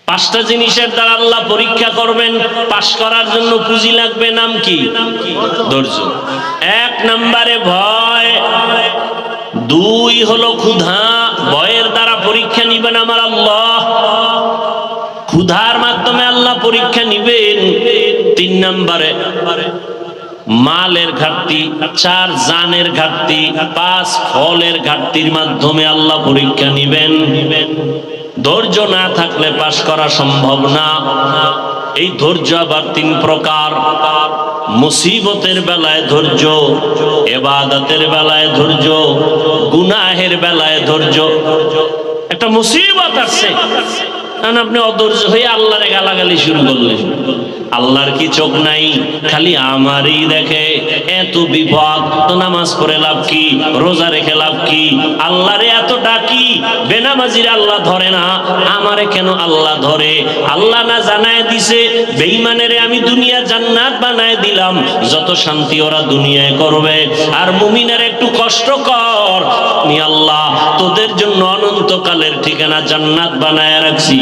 পাঁচটা জিনিসের দ্বারা আল্লাহ পরীক্ষা করবেন, পাশ করার জন্য পুঁজি লাগবে। নাম কি? ধৈর্য। এক নম্বরে ভয়, দুই হলো ক্ষুধা, ভয়ের দ্বারা পরীক্ষা নিবেন আমার আল্লাহ, ক্ষুধার মাধ্যমে আল্লাহ পরীক্ষা নিবেন। তিন নম্বরে মালের ঘাটতি, চার জানের ঘাটতি, পাঁচ ফলের ঘাটতির মাধ্যমে আল্লাহ পরীক্ষা নিবেন। ধৈর্য না থাকলে পাশ করা সম্ভব না। এই ধৈর্য আবার তিন প্রকার, মুসিবতের বেলায় ধৈর্য, ইবাদতের বেলায় ধৈর্য, গুনাহের বেলায় ধৈর্য। একটা মুসিবত আসছে, আপনি অধৈর্য হয়ে আল্লাহরে গালাগালি শুরু করলেন। আল্লাহর কি চোখ নাই? খালি আমারই দেখে। এত বিপদ তো নামাজ পড়ে লাভ কি, রোজা রেখে লাভ কি? আল্লাহরে এত ডাকি, বেনামাজির আল্লাহ ধরে না, আমারে কেন আল্লাহ ধরে? আল্লাহ না জানায় দিছে বেঈমানেরে আমি দুনিয়া জান্নাত বানায় দিলাম, যত শান্তি ওরা দুনিয়ায় করবে, আর মুমিনের একটু কষ্ট কর, আমি আল্লাহ তোদের জন্য অনন্তকালের ঠিকানা জান্নাত বানায় রাখছি।